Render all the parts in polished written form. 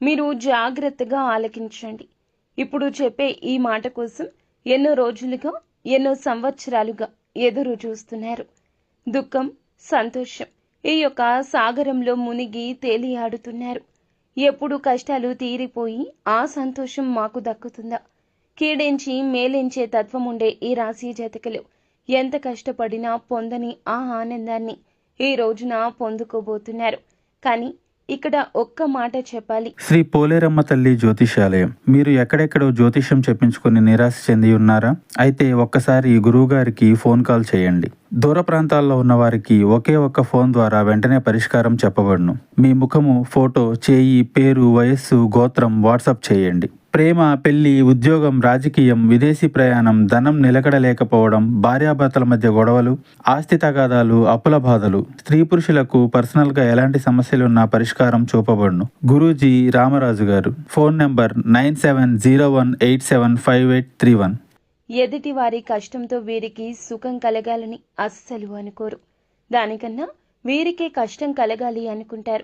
మీరు జాగ్రత్తగా ఆలకించండి. ఇప్పుడు చెప్పే ఈ మాట కోసం ఎన్నో రోజులుగా, ఎన్నో సంవత్సరాలుగా ఎదురు చూస్తున్నారు. దుఃఖం, సంతోషం ఈ యొక్క సాగరంలో మునిగి తేలియాడుతున్నారు. ఎప్పుడు కష్టాలు తీరిపోయి ఆ సంతోషం మాకు దక్కుతుందా? కీడించి మేలించే తత్వముండే ఈ రాశి జాతకులు ఎంత కష్టపడినా పొందని ఆ ఆనందాన్ని ఈ రోజున పొందుకోబోతున్నారు. కానీ ఇక్కడ ఒక్క మాట చెప్పాలి. శ్రీ పోలేరమ్మ తల్లి జ్యోతిషాలయం. మీరు ఎక్కడెక్కడో జ్యోతిష్యం చెప్పించుకుని నిరాశ చెంది ఉన్నారా? అయితే ఒక్కసారి గురువు గారికి ఫోన్ కాల్ చేయండి. దూర ప్రాంతాల్లో ఉన్న వారికి ఒకే ఒక్క ఫోన్ ద్వారా వెంటనే పరిష్కారం చెప్పబడును. మీ ముఖము, ఫోటో, చేయి, పేరు, వయస్సు, గోత్రం వాట్సాప్ చేయండి. ప్రేమ, పెళ్లి, ఉద్యోగం, రాజకీయం, విదేశీ ప్రయాణం, ధనం నిలకడలేకపోవడం, భార్యాభర్తల మధ్య గొడవలు, ఆస్తి తగాదాలు, అప్పుల బాధలు, స్త్రీ పురుషులకు పర్సనల్గా ఎలాంటి సమస్యలున్నా పరిష్కారం చూపబడును. గురూజీ రామరాజు గారు. Phone number 9701875831. ఎదుటి వారి కష్టంతో వీరికి సుఖం కలగాలని అస్సలు అనుకోరు. దానికన్నా వీరికే కష్టం కలగాలి అనుకుంటారు.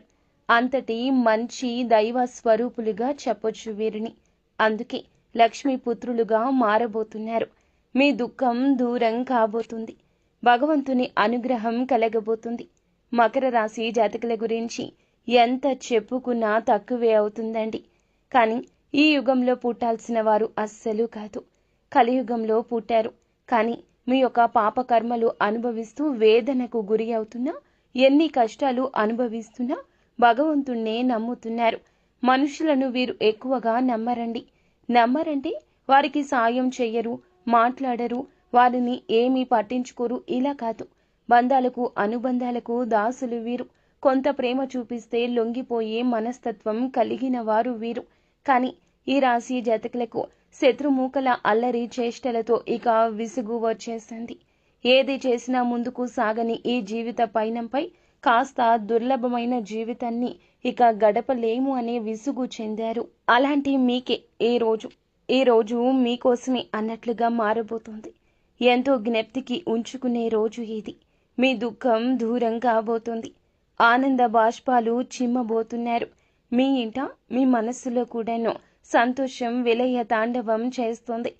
అంతటి మంచి దైవ స్వరూపులుగా చెప్పొచ్చు వీరిని. అందుకే లక్ష్మీపుత్రులుగా మారబోతున్నారు. మీ దుఃఖం దూరం కాబోతుంది. భగవంతుని అనుగ్రహం కలగబోతుంది. మకర రాశి జాతకుల గురించి ఎంత చెప్పుకున్నా తక్కువే అవుతుందండి. కానీ ఈ యుగంలో పుట్టాల్సిన వారు అస్సలు కాదు. కలియుగంలో పుట్టారు. కానీ మీ యొక్క పాపకర్మలు అనుభవిస్తూ వేదనకు గురి అవుతున్నా, ఎన్ని కష్టాలు అనుభవిస్తున్నా భగవంతుణ్ణే నమ్ముతున్నారు. మనుషులను వీరు ఎక్కువగా నమ్మరంటే వారికి సాయం చెయ్యరు, మాట్లాడరు, వారిని ఏమీ పట్టించుకోరు. ఇలా కాదు. బంధాలకు, అనుబంధాలకు దాసులు వీరు. కొంత ప్రేమ చూపిస్తే లొంగిపోయే మనస్తత్వం కలిగిన వారు వీరు. కానీ ఈ రాశి జాతకులకు శత్రుమూకల అల్లరి చేష్టలతో ఇక విసుగు వచ్చేసింది. ఏది చేసినా ముందుకు సాగని ఈ జీవిత పయనంపై కాస్త దుర్లభమైన జీవితాన్ని ఇక గడపలేము అనే విసుగు చెందారు. అలాంటి మీకే ఈ రోజు మీకోసమే అన్నట్లుగా మారబోతోంది. ఎంతో జ్ఞప్తికి ఉంచుకునే రోజు ఇది. మీ దుఃఖం దూరం కాబోతోంది. ఆనంద బాష్పాలు చిమ్మబోతున్నారు. మీ ఇంట, మీ మనస్సులో కూడాను సంతోషం విలయ తాండవం చేస్తోంది.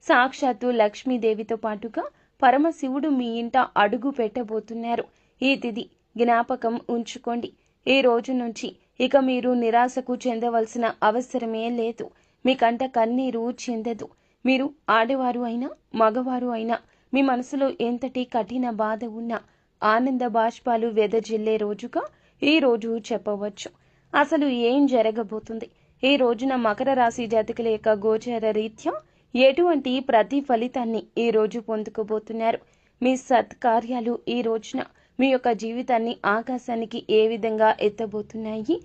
సాక్షాత్తు లక్ష్మీదేవితో పాటుగా పరమశివుడు మీ ఇంట అడుగు పెట్టబోతున్నారు. ఈ తిథి జ్ఞాపకం ఉంచుకోండి. ఈ రోజు నుంచి ఇక మీరు నిరాశకు చెందవలసిన అవసరమే లేదు. మీ కంట కన్నీరు చెందదు. మీరు ఆడవారు అయినా, మగవారు అయినా, మీ మనసులో ఎంతటి కఠిన బాధ ఉన్నా ఆనంద బాష్పాలు వెదజిల్లే రోజుగా ఈ రోజు చెప్పవచ్చు. అసలు ఏం జరగబోతుంది? ఈ రోజున మకర రాశి జాతకుల యొక్క గోచర రీత్యా ఎటువంటి ప్రతి ఫలితాన్ని ఈ రోజు పొందుకోబోతున్నారు? మీ సత్కార్యాలు ఈ రోజున మీ యొక్క జీవితాన్ని ఆకాశానికి ఏ విధంగా ఎత్తబోతున్నాయి?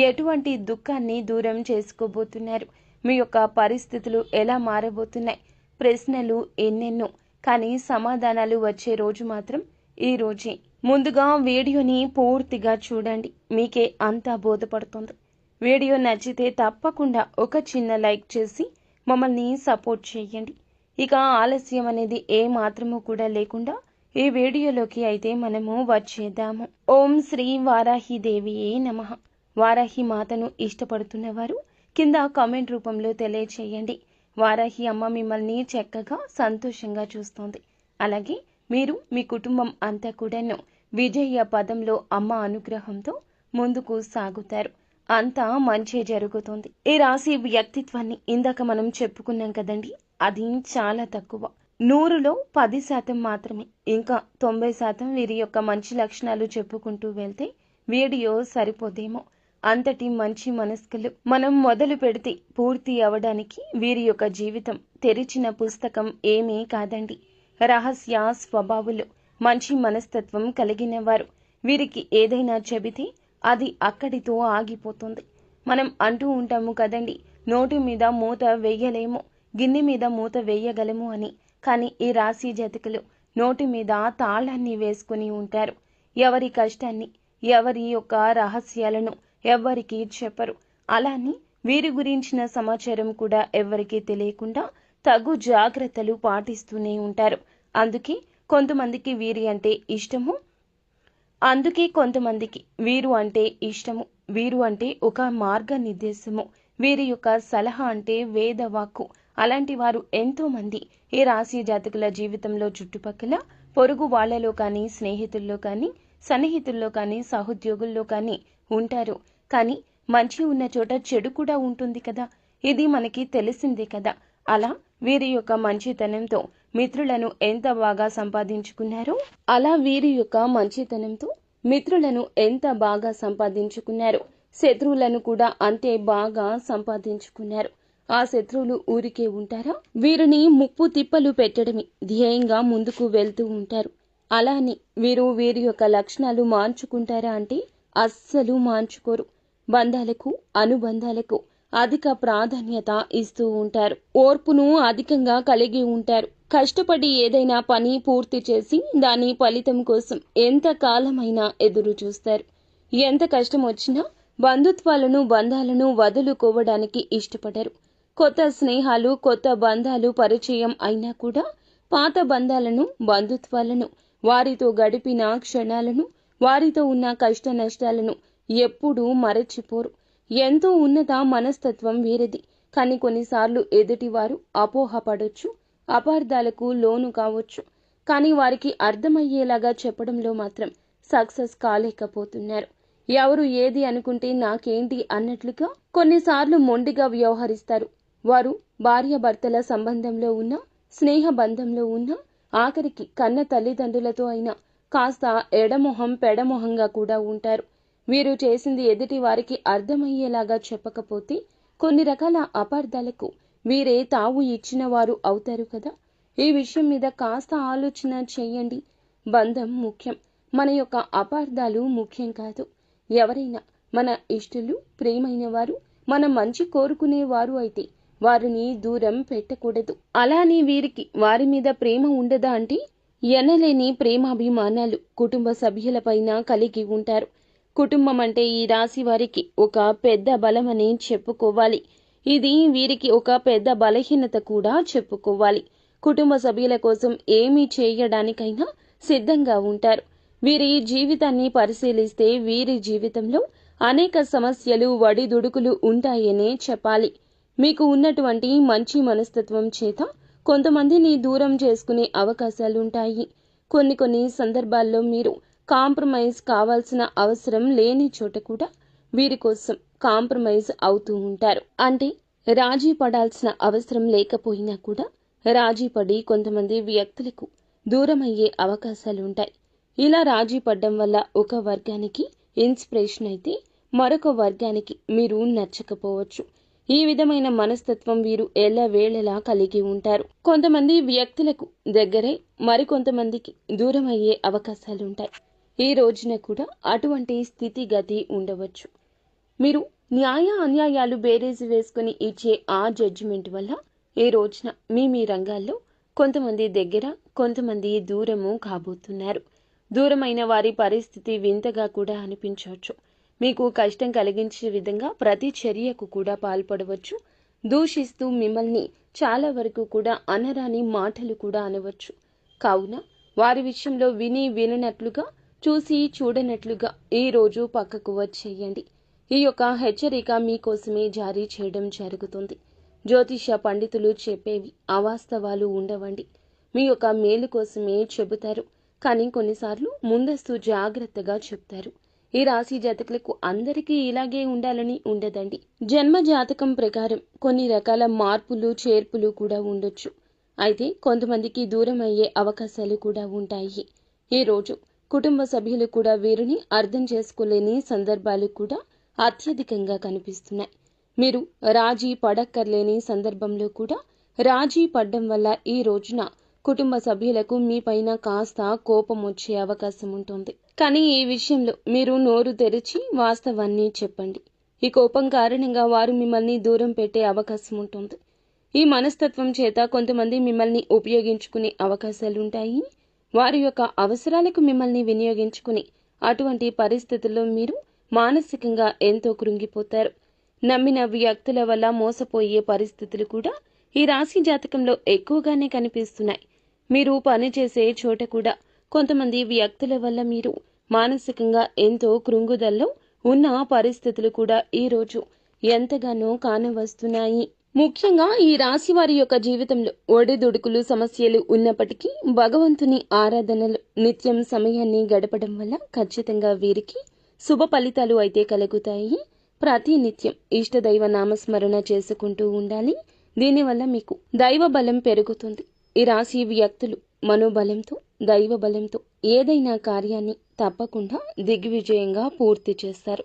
ఎటువంటి దుఃఖాన్ని దూరం చేసుకోబోతున్నారు? మీ యొక్క పరిస్థితులు ఎలా మారబోతున్నాయి? ప్రశ్నలు ఎన్నెన్నో, కానీ సమాధానాలు వచ్చే రోజు మాత్రం ఈ రోజే. ముందుగా వీడియోని పూర్తిగా చూడండి. మీకే అంతా బోధపడుతుంది. వీడియో నచ్చితే తప్పకుండా ఒక చిన్న లైక్ చేసి మమ్మల్ని సపోర్ట్ చేయండి. ఇక ఆలస్యం అనేది ఏ మాత్రము కూడా లేకుండా ఈ వీడియోలోకి అయితే మనము వచ్చేద్దాము. ఓం శ్రీ వారాహి దేవియే నమః. వారాహి మాతను ఇష్టపడుతున్నవారు కింద కామెంట్ రూపంలో తెలియచేయండి. వారాహి అమ్మ మిమ్మల్ని చక్కగా సంతోషంగా చూస్తోంది. అలాగే మీరు, మీ కుటుంబం అంతా కూడాను విజయ పదంలో అమ్మ అనుగ్రహంతో ముందుకు సాగుతారు. అంతా మంచి జరుగుతుంది. ఈ రాశి వ్యక్తిత్వాన్ని ఇందాక మనం చెప్పుకున్నాం కదండి, అది చాలా తక్కువ. 100లో 10% మాత్రమే. ఇంకా 90% వీరి యొక్క మంచి లక్షణాలు చెప్పుకుంటూ వెళ్తే వీడియో సరిపోదేమో. అంతటి మంచి మనస్కులు. మనం మొదలు పెడితే పూర్తి అవడానికి వీరి యొక్క జీవితం తెరిచిన పుస్తకం ఏమీ కాదండి. రహస్య స్వభావులు, మంచి మనస్తత్వం కలిగిన వారు. వీరికి ఏదైనా చెబితే అది అక్కడితో ఆగిపోతుంది. మనం అంటూ ఉంటాము కదండి, నోటి మీద మూత వేయలేము, గిన్నె మీద మూత వేయగలము అని. కానీ ఈ రాశి జాతకులు నోటి మీద తాళాన్ని వేసుకుని ఉంటారు. ఎవరి కష్టాన్ని, ఎవరి యొక్క రహస్యాలను ఎవ్వరికీ చెప్పరు. అలానే వీరి గురించిన సమాచారం కూడా ఎవ్వరికీ తెలియకుండా తగు జాగ్రత్తలు పాటిస్తూనే ఉంటారు. అందుకే కొంతమందికి వీరు అంటే ఇష్టము. వీరు అంటే ఒక మార్గనిర్దేశము, వీరి యొక్క సలహా అంటే వేదవాక్కు. అలాంటి వారు ఎంతో మంది ఈ రాశి జాతకుల జీవితంలో చుట్టుపక్కల పొరుగు వాళ్లలో కానీ, స్నేహితుల్లో కానీ, సన్నిహితుల్లో కానీ, సహోద్యోగుల్లో కానీ ఉంటారు. కానీ మంచి ఉన్న చోట చెడు కూడా ఉంటుంది కదా, ఇది మనకి తెలిసిందే కదా. అలా వీరి యొక్క మంచితనంతో మిత్రులను ఎంత బాగా సంపాదించుకున్నారో, అలా వీరి యొక్క మంచితనంతో మిత్రులను ఎంత బాగా సంపాదించుకున్నారు, శత్రువులను కూడా అంతే బాగా సంపాదించుకున్నారు. ఆ శత్రువులు ఊరికే ఉంటారా? వీరిని ముప్పు తిప్పలు పెట్టడమే ధ్యేయంగా ముందుకు వెళ్తూ ఉంటారు. అలా అని వీరి యొక్క లక్షణాలు మార్చుకుంటారా అంటే అస్సలు మార్చుకోరు. బంధాలకు, అనుబంధాలకు అధిక ప్రాధాన్యత ఇస్తూ ఉంటారు. ఓర్పును అధికంగా కలిగి ఉంటారు. కష్టపడి ఏదైనా పని పూర్తి చేసి దాని ఫలితం కోసం ఎంత కాలమైనా ఎదురు చూస్తారు. ఎంత కష్టం వచ్చినా బంధాలను వదులుకోవడానికి ఇష్టపడరు. కొత్త స్నేహాలు, కొత్త బంధాలు పరిచయం అయినా కూడా పాత బంధుత్వాలను, వారితో గడిపిన క్షణాలను, వారితో ఉన్న కష్ట నష్టాలను ఎప్పుడూ మరచిపోరు. ఎంతో ఉన్నత మనస్తత్వం వీరిది. కానీ కొన్నిసార్లు ఎదుటివారు అపోహపడొచ్చు, అపార్థాలకు లోను కావచ్చు. కానీ వారికి అర్థమయ్యేలాగా చెప్పడంలో మాత్రం సక్సెస్ కాలేకపోతున్నారు. ఎవరు ఏది అనుకుంటే నాకేంటి అన్నట్లుగా కొన్నిసార్లు మొండిగా వ్యవహరిస్తారు. వారు భార్యాభర్తల సంబంధంలో ఉన్న, స్నేహ బంధంలో ఉన్న, ఆఖరికి కన్న తల్లిదండ్రులతో అయినా కాస్త ఎడమొహం పెడమొహంగా కూడా ఉంటారు. వీరు చేసింది ఎదుటి వారికి అర్థమయ్యేలాగా చెప్పకపోతే కొన్ని రకాల అపార్థాలకు వీరే తావు ఇచ్చిన వారు అవుతారు కదా. ఈ విషయం మీద కాస్త ఆలోచన చెయ్యండి. బంధం ముఖ్యం, మన యొక్క అపార్థాలు ముఖ్యం కాదు. ఎవరైనా మన ఇష్టలు, ప్రియమైన వారు, మన మంచి కోరుకునేవారు అయితే వారిని దూరం పెట్టకూడదు. అలానే వీరికి వారి మీద ప్రేమ ఉండదా అంటే ఎనలేని ప్రేమాభిమానాలు కుటుంబ సభ్యులపైన కలిగి ఉంటారు. కుటుంబం అంటే ఈ రాశి వారికి ఒక పెద్ద బలమని చెప్పుకోవాలి. ఇది వీరికి ఒక పెద్ద బలహీనత కూడా చెప్పుకోవాలి. కుటుంబ సభ్యుల కోసం ఏమీ చేయడానికైనా సిద్ధంగా ఉంటారు. వీరి జీవితాన్ని పరిశీలిస్తే వీరి జీవితంలో అనేక సమస్యలు, వడిదుడుకులు ఉంటాయనే చెప్పాలి. మీకు ఉన్నటువంటి మంచి మనస్తత్వం చేత కొంతమందిని దూరం చేసుకునే అవకాశాలుంటాయి. కొన్ని సందర్భాల్లో మీరు కాంప్రమైజ్ కావాల్సిన అవసరం లేని చోట కూడా వీరి కోసం కాంప్రమైజ్ అవుతూ ఉంటారు. అంటే రాజీ పడాల్సిన అవసరం లేకపోయినా కూడా రాజీ పడి కొంతమంది వ్యక్తులకు దూరమయ్యే అవకాశాలుంటాయి. ఇలా రాజీ పడ్డం వల్ల ఒక వర్గానికి ఇన్స్పిరేషన్ అయితే మరొక వర్గానికి మీరు నచ్చకపోవచ్చు. ఈ విధమైన మనస్తత్వం వీరు ఎల్లవేళలా కలిగి ఉంటారు. కొంతమంది వ్యక్తులకు దగ్గరై మరికొంతమందికి దూరమయ్యే అవకాశాలుంటాయి. ఈ రోజున కూడా అటువంటి స్థితిగతి ఉండవచ్చు. మీరు న్యాయ అన్యాయాలు బేరీజు వేసుకుని ఇచ్చే ఆ జడ్జిమెంట్ వల్ల ఈ రోజున మీ రంగాల్లో కొంతమంది దగ్గర, కొంతమంది దూరము కాబోతున్నారు. దూరమైన వారి పరిస్థితి వింతగా కూడా అనిపించవచ్చు. మీకు కష్టం కలిగించే విధంగా ప్రతి చర్యకు కూడా పాల్పడవచ్చు. దూషిస్తూ మిమ్మల్ని చాలా వరకు కూడా అనరాని మాటలు కూడా అనవచ్చు. కావున వారి విషయంలో విననట్లుగా, చూసి చూడనట్లుగా ఈ రోజు పక్కకు వచ్చేయండి. ఈ యొక్క హెచ్చరిక మీకోసమే జారీ చేయడం జరుగుతుంది. జ్యోతిష పండితులు చెప్పేవి అవాస్తవాలు ఉండవండి. మీ యొక్క మేలు కోసమే చెబుతారు. కానీ కొన్నిసార్లు ముందస్తు జాగ్రత్తగా చెప్తారు. ఈ రాశి జాతకులకు అందరికీ ఇలాగే ఉండాలని ఉండదండి. జన్మ జాతకం ప్రకారం కొన్ని రకాల మార్పులు, చేర్పులు కూడా ఉండొచ్చు. అయితే కొంతమందికి దూరం అయ్యే అవకాశాలు కూడా ఉంటాయి. ఈ రోజు కుటుంబ సభ్యులు కూడా వీరిని అర్థం చేసుకోలేని సందర్భాలు కూడా అత్యధికంగా కనిపిస్తున్నాయి. మీరు రాజీ పడక్కర్లేని సందర్భంలో కూడా రాజీ పడ్డం వల్ల ఈ రోజున కుటుంబ సభ్యులకు మీపైన కాస్త కోపం వచ్చే అవకాశం ఉంటుంది. కానీ ఈ విషయంలో మీరు నోరు తెరిచి వాస్తవాన్ని చెప్పండి. ఈ కోపం కారణంగా వారు మిమ్మల్ని దూరం పెట్టే అవకాశం ఉంటుంది. ఈ మనస్తత్వం చేత కొంతమంది మిమ్మల్ని ఉపయోగించుకునే అవకాశాలుంటాయి. వారి యొక్క అవసరాలకు మిమ్మల్ని వినియోగించుకుని అటువంటి పరిస్థితుల్లో మీరు మానసికంగా ఎంతో కృంగిపోతారు. నమ్మిన వ్యక్తుల వల్ల మోసపోయే పరిస్థితులు కూడా ఈ రాశి జాతకంలో ఎక్కువగానే కనిపిస్తున్నాయి. మీరు పనిచేసే చోట కూడా కొంతమంది వ్యక్తుల వల్ల మీరు మానసికంగా ఎంతో కృంగుదల్లో ఉన్న పరిస్థితులు కూడా ఈరోజు ఎంతగానో కానవస్తున్నాయి. ముఖ్యంగా ఈ రాశి వారి యొక్క జీవితంలో ఒడిదుడుకులు సమస్యలు ఉన్నప్పటికీ భగవంతుని ఆరాధనలు నిత్యం సమయాన్ని గడపడం వల్ల ఖచ్చితంగా వీరికి శుభ ఫలితాలు అయితే కలుగుతాయి. ప్రతి నిత్యం ఇష్టదైవ నామస్మరణ చేసుకుంటూ ఉండాలి. దీనివల్ల మీకు దైవ బలం పెరుగుతుంది. ఈ రాశి వ్యక్తులు మనోబలంతో దైవ బలంతో ఏదైనా కార్యాన్ని తప్పకుండా దిగ్విజయంగా పూర్తి చేస్తారు.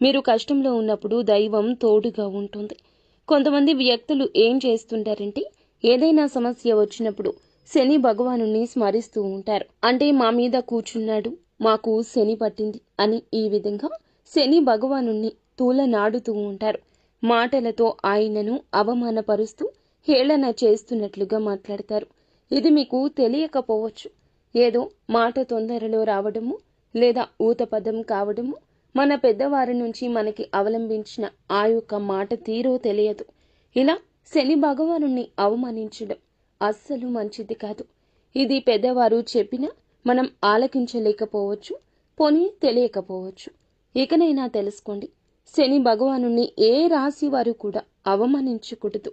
మీరు కష్టంలో ఉన్నప్పుడు దైవం తోడుగా ఉంటుంది. కొంతమంది వ్యక్తులు ఏం చేస్తుంటారంటే ఏదైనా సమస్య వచ్చినప్పుడు శని భగవానుని స్మరిస్తూ ఉంటారు. అంటే మా మీద కూర్చున్నాడు, మాకు శని పట్టింది అని ఈ విధంగా శని భగవానుని తూలనాడుతూ ఉంటారు. మాటలతో ఆయనను అవమానపరుస్తూ హేళన చేస్తున్నట్లుగా మాట్లాడతారు. ఇది మీకు తెలియకపోవచ్చు. ఏదో మాట తొందరలో రావడము లేదా ఊతపదం కావడము, మన పెద్దవారి నుంచి మనకి అవలంబించిన ఆ యొక్క మాట తీరో తెలియదు. ఇలా శని భగవానుని అవమానించడం అస్సలు మంచిది కాదు. ఇది పెద్దవారు చెప్పినా మనం ఆలకించలేకపోవచ్చు, పోనీ తెలియకపోవచ్చు. ఇకనైనా తెలుసుకోండి, శని భగవానుని ఏ రాశి వారు కూడా అవమానించకూడదు.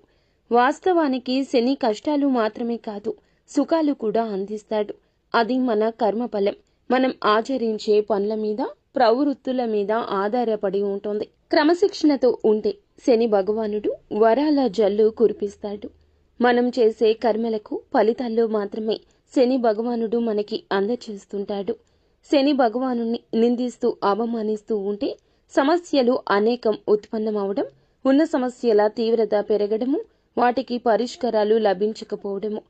వాస్తవానికి శని కష్టాలు మాత్రమే కాదు, సుఖాలు కూడా అందిస్తాడు. అది మన కర్మఫలం. మనం ఆచరించే పనుల మీద, ప్రవృత్తుల మీద ఆధారపడి ఉంటుంది. క్రమశిక్షణతో ఉంటే శని భగవానుడు వరాల జల్లు కురిపిస్తాడు. మనం చేసే కర్మలకు ఫలితాల్లో మాత్రమే శని భగవానుడు మనకి అందచేస్తుంటాడు. శని భగవానుని నిందిస్తూ అవమానిస్తూ ఉంటే సమస్యలు అనేకం ఉత్పన్నమవడం, ఉన్న సమస్యల తీవ్రత పెరగడము, వాటికి పరిష్కారాలు లభించకపోవడము.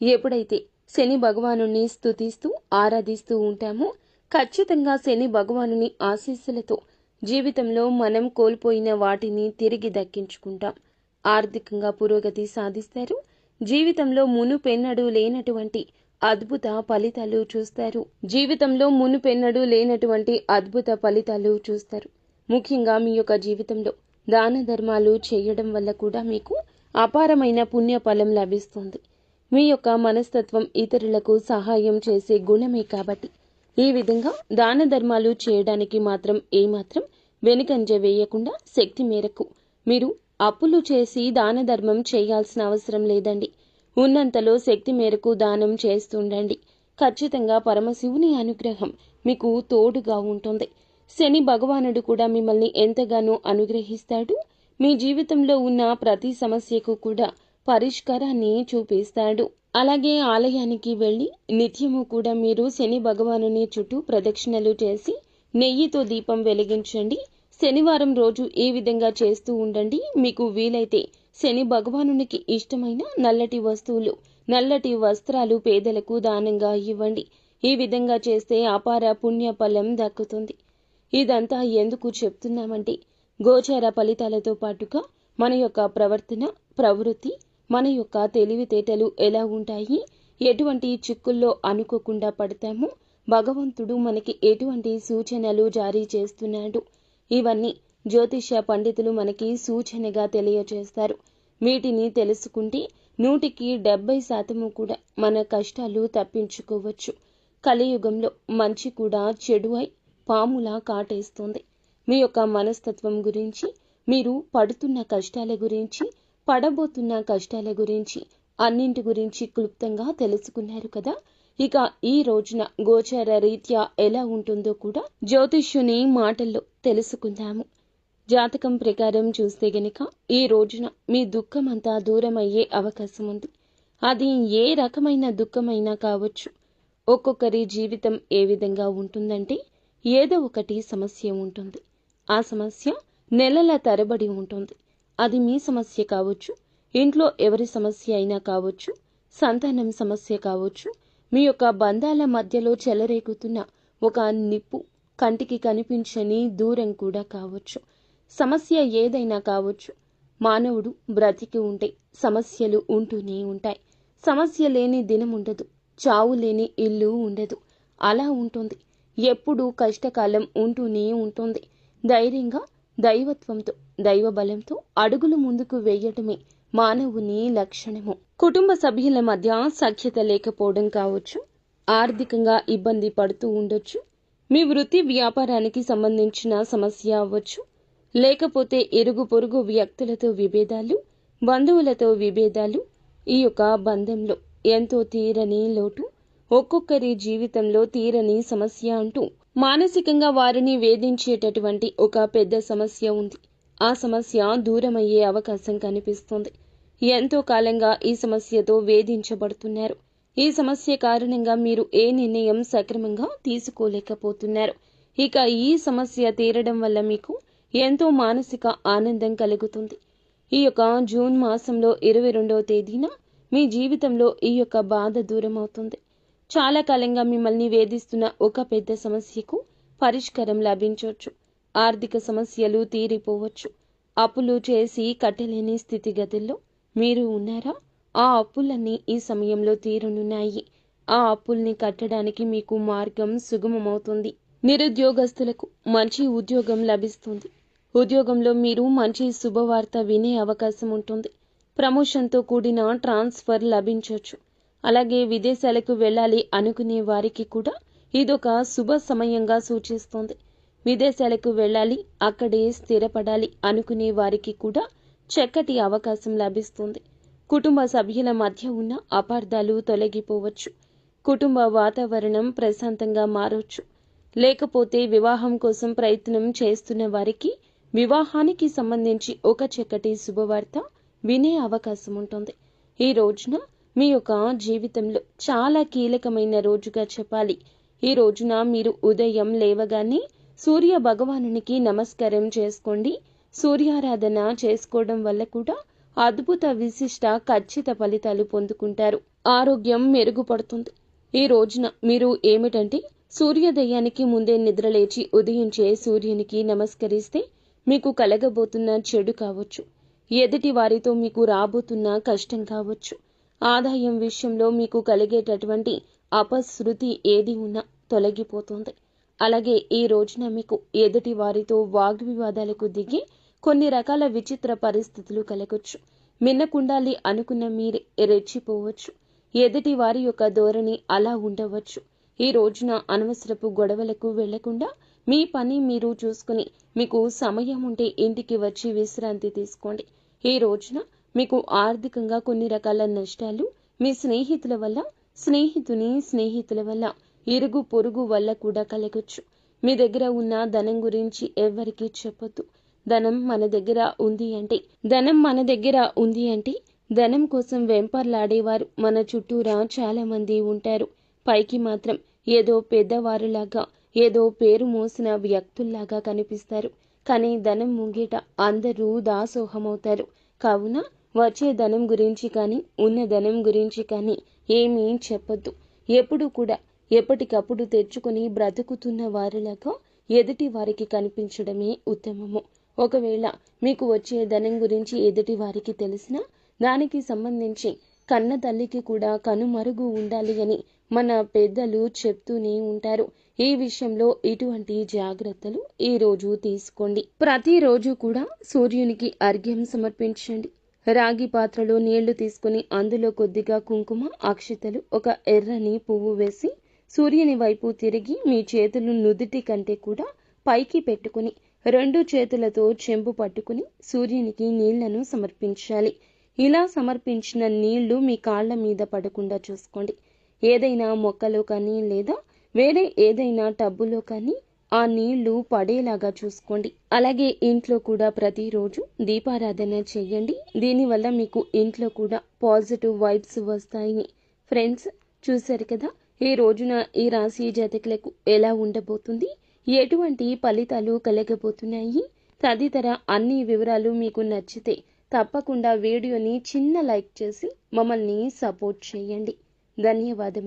ఎప్పుడైతే శని భగవానుని స్తుతిస్తూ ఆరాధిస్తూ ఉంటామో ఖచ్చితంగా శని భగవానుని ఆశీస్సులతో జీవితంలో మనం కోల్పోయిన వాటిని తిరిగి దక్కించుకుంటాం. ఆర్థికంగా పురోగతి సాధిస్తారు. జీవితంలో మునుపెన్నడూ లేనటువంటి అద్భుత ఫలితాలు చూస్తారు. ముఖ్యంగా మీ యొక్క జీవితంలో దాన ధర్మాలు చేయడం వల్ల కూడా మీకు అపారమైన పుణ్య ఫలం లభిస్తుంది. మీ యొక్క మనస్తత్వం ఇతరులకు సహాయం చేసే గుణమే కాబట్టి ఈ విధంగా దాన ధర్మాలు చేయడానికి మాత్రం ఏమాత్రం వెనుకంజ వేయకుండా శక్తి మేరకు మీరు అప్పులు చేసి దాన ధర్మం చేయాల్సిన అవసరం లేదండి. ఉన్నంతలో శక్తి మేరకు దానం చేస్తుండండి. ఖచ్చితంగా పరమశివుని అనుగ్రహం మీకు తోడుగా ఉంటుంది. శని భగవానుడు కూడా మిమ్మల్ని ఎంతగానో అనుగ్రహిస్తాడు. మీ జీవితంలో ఉన్న ప్రతి సమస్యకు కూడా పరిష్కారాన్ని చూపిస్తాడు. అలాగే ఆలయానికి వెళ్లి నిత్యము కూడా మీరు శని భగవానుని చుట్టూ ప్రదక్షిణలు చేసి నెయ్యితో దీపం వెలిగించండి. శనివారం రోజు ఈ విధంగా చేస్తూ ఉండండి. మీకు వీలైతే శని భగవానునికి ఇష్టమైన నల్లటి వస్తువులు, నల్లటి వస్త్రాలు పేదలకు దానంగా ఇవ్వండి. ఈ విధంగా చేస్తే అపార పుణ్య ఫలం దక్కుతుంది. ఇదంతా ఎందుకు చెప్తున్నామంటే గోచార ఫలితాలతో పాటుగా మన యొక్క ప్రవర్తన, ప్రవృత్తి, మన యొక్క తెలివితేటలు ఎలా ఉంటాయి, ఎటువంటి చిక్కుల్లో అనుకోకుండా పడతామో, భగవంతుడు మనకి ఎటువంటి సూచనలు జారీ చేస్తున్నాడు, ఇవన్నీ జ్యోతిష పండితులు మనకి సూచనగా తెలియజేస్తారు. వీటిని తెలుసుకుంటే 100% కూడా మన కష్టాలు తప్పించుకోవచ్చు. కలియుగంలో మంచి కూడా చెడు అయి పాములా కాటేస్తుంది. మీ యొక్క మనస్తత్వం గురించి, మీరు పడుతున్న కష్టాల గురించి, పడబోతున్న కష్టాల గురించి, అన్నింటి గురించి క్లుప్తంగా తెలుసుకున్నారు కదా. ఇక ఈ రోజున గోచార రీత్యా ఎలా ఉంటుందో కూడా జ్యోతిష్యుని మాటల్లో తెలుసుకుందాము. జాతకం ప్రకారం చూస్తే గనక ఈ రోజున మీ దుఃఖమంతా దూరమయ్యే అవకాశం ఉంది. అది ఏ రకమైన దుఃఖమైనా కావచ్చు. ఒక్కొక్కరి జీవితం ఏ విధంగా ఉంటుందంటే ఏదో ఒకటి సమస్య ఉంటుంది. ఆ సమస్య నెలల తరబడి ఉంటుంది. అది మీ సమస్య కావచ్చు, ఇంట్లో ఎవరి సమస్య అయినా కావచ్చు, సంతానం సమస్య కావచ్చు, మీ యొక్క బంధాల మధ్యలో చెలరేగుతున్న ఒక నిప్పు, కంటికి కనిపించని దూరం కూడా కావచ్చు. సమస్య ఏదైనా కావచ్చు. మానవుడు బ్రతికి ఉంటే సమస్యలు ఉంటూనే ఉంటాయి. సమస్య లేని దినం ఉండదు, చావు లేని ఇల్లు ఉండదు. అలా ఉంటుంది. ఎప్పుడూ కష్టకాలం ఉంటూనే ఉంటుంది. ధైర్యంగా, దైవత్వంతో, దైవ బలంతో అడుగులు ముందుకు వేయటమే మానవుని లక్షణము. కుటుంబ సభ్యుల మధ్య సఖ్యత లేకపోవడం కావచ్చు, ఆర్థికంగా ఇబ్బంది పడుతూ ఉండొచ్చు, మీ వృత్తి వ్యాపారానికి సంబంధించిన సమస్య అవ్వచ్చు, లేకపోతే ఇరుగు పొరుగు వ్యక్తులతో విభేదాలు, బంధువులతో విభేదాలు. ఈ యొక్క బంధంలో ఎంతో తీరని లోటు, ఒక్కొక్కరి జీవితంలో తీరని సమస్య అంటూ మానసికంగా వారిని వేధించేటటువంటి ఒక పెద్ద సమస్య ఉంది. ఆ సమస్య దూరమయ్యే అవకాశం కనిపిస్తుంది. ఎంతో కాలంగా ఈ సమస్యతో వేధించబడుతున్నారు. ఈ సమస్య కారణంగా మీరు ఏ నిర్ణయం సక్రమంగా తీసుకోలేకపోతున్నారు. ఇక ఈ సమస్య తీరడం వల్ల మీకు ఎంతో మానసిక ఆనందం కలుగుతుంది. ఈ యొక్క జూన్ మాసంలో 22వ తేదీన మీ జీవితంలో ఈ యొక్క బాధ దూరం అవుతుంది. చాలా కాలంగా మిమ్మల్ని వేధిస్తున్న ఒక పెద్ద సమస్యకు పరిష్కారం లభించవచ్చు. ఆర్థిక సమస్యలు తీరిపోవచ్చు. అప్పులు చేసి కట్టలేని స్థితిగతుల్లో మీరు ఉన్నారా? ఆ అప్పులన్నీ ఈ సమయంలో తీరనున్నాయి. ఆ అప్పుల్ని కట్టడానికి మీకు మార్గం సుగమమవుతుంది. నిరుద్యోగస్తులకు మంచి ఉద్యోగం లభిస్తుంది. ఉద్యోగంలో మీరు మంచి శుభవార్త వినే అవకాశం ఉంటుంది. ప్రమోషన్తో కూడిన ట్రాన్స్ఫర్ లభించవచ్చు. అలాగే విదేశాలకు వెళ్ళాలి అనుకునే వారికి కూడా ఇదొక శుభ సమయంగా సూచిస్తుంది. విదేశాలకు వెళ్ళాలి, అక్కడే స్థిరపడాలి అనుకునే వారికి కూడా చక్కటి అవకాశం లభిస్తుంది. కుటుంబ సభ్యుల మధ్య ఉన్న అపార్థాలు తొలగిపోవచ్చు. కుటుంబ వాతావరణం ప్రశాంతంగా మారొచ్చు. లేకపోతే వివాహం కోసం ప్రయత్నం చేస్తున్న వారికి వివాహానికి సంబంధించి ఒక చక్కటి శుభవార్త వినే అవకాశం ఉంటుంది. ఈ రోజున మీ యొక్క జీవితంలో చాలా కీలకమైన రోజుగా చెప్పాలి. ఈ రోజున మీరు ఉదయం లేవగానే సూర్య భగవానునికి నమస్కారం చేసుకోండి. సూర్యారాధన చేసుకోవడం వల్ల కూడా అద్భుత విశిష్ట ఖచ్చిత ఫలితాలు పొందుకుంటారు. ఆరోగ్యం మెరుగుపడుతుంది. ఈ రోజున మీరు ఏమిటంటే సూర్యోదయానికి ముందే నిద్రలేచి ఉదయించే సూర్యునికి నమస్కరిస్తే మీకు కలగబోతున్న చెడు కావచ్చు, ఎదుటి వారితో మీకు రాబోతున్న కష్టం కావచ్చు, ఆదాయం విషయంలో మీకు కలిగేటటువంటి అపశృతి ఏది ఉన్నా తొలగిపోతుంది. అలాగే ఈ రోజున మీకు ఎదుటి వారితో వాగ్వివాదాలకు దిగి కొన్ని రకాల విచిత్ర పరిస్థితులు కలగొచ్చు. మిన్నకుండాలి అనుకున్న మీరే రెచ్చిపోవచ్చు. ఎదుటి వారి యొక్క ధోరణి అలా ఉండవచ్చు. ఈ రోజున అనవసరపు గొడవలకు వెళ్లకుండా మీ పని మీరు చూసుకుని మీకు సమయం ఉంటే ఇంటికి వచ్చి విశ్రాంతి తీసుకోండి. ఈ రోజున మీకు ఆర్థికంగా కొన్ని రకాల నష్టాలు మీ స్నేహితుల వల్ల, స్నేహితుల వల్ల, ఇరుగు పొరుగు వల్ల కూడా కలగొచ్చు. మీ దగ్గర ఉన్న ధనం గురించి ఎవ్వరికీ చెప్పొద్దు. ధనం మన దగ్గర ఉంది అంటే ధనం కోసం వెంపర్లాడేవారు మన చుట్టూరా చాలా మంది ఉంటారు. పైకి మాత్రం ఏదో పెద్దవారులాగా, ఏదో పేరు మోసిన వ్యక్తుల్లాగా కనిపిస్తారు. కానీ ధనం ముంగిట అందరూ దాసోహమవుతారు. కావున వచ్చే ధనం గురించి కానీ, ఉన్న ధనం గురించి కానీ ఏమీ చెప్పొద్దు. ఎప్పుడు కూడా ఎప్పటికప్పుడు తెచ్చుకుని బ్రతుకుతున్న వారిలాగా ఎదుటి వారికి కనిపించడమే ఉత్తమము. ఒకవేళ మీకు వచ్చే ధనం గురించి ఎదుటి వారికి తెలిసినా దానికి సంబంధించి కన్న తల్లికి కూడా కనుమరుగు ఉండాలి అని మన పెద్దలు చెప్తూనే ఉంటారు. ఈ విషయంలో ఇటువంటి జాగ్రత్తలు ఈ రోజు తీసుకోండి. ప్రతిరోజు కూడా సూర్యునికి అర్ఘ్యం సమర్పించండి. రాగి పాత్రలో నీళ్లు తీసుకుని అందులో కొద్దిగా కుంకుమ, అక్షతలు, ఒక ఎర్రని పువ్వు వేసి సూర్యుని వైపు తిరిగి మీ చేతులు నుదుటి కంటే కూడా పైకి పెట్టుకుని 2 చేతులతో చెంబు పట్టుకుని సూర్యునికి నీళ్లను సమర్పించాలి. ఇలా సమర్పించిన నీళ్లు మీ కాళ్ల మీద పడకుండా చూసుకోండి. ఏదైనా మొక్కలో కానీ లేదా వేరే ఏదైనా టబ్బులో కానీ ఆ నీళ్లు పడేలాగా చూసుకోండి. అలాగే ఇంట్లో కూడా ప్రతిరోజు దీపారాధన చేయండి. దీనివల్ల మీకు ఇంట్లో కూడా పాజిటివ్ వైబ్స్ వస్తాయి. ఫ్రెండ్స్, చూశారు కదా ఈ రోజున ఈ రాశి జాతకులకు ఎలా ఉండబోతుంది, ఎటువంటి ఫలితాలు కలగబోతున్నాయి తదితర అన్ని వివరాలు మీకు నచ్చితే తప్పకుండా వీడియోని చిన్న లైక్ చేసి మమ్మల్ని సపోర్ట్ చేయండి. ధన్యవాదములు.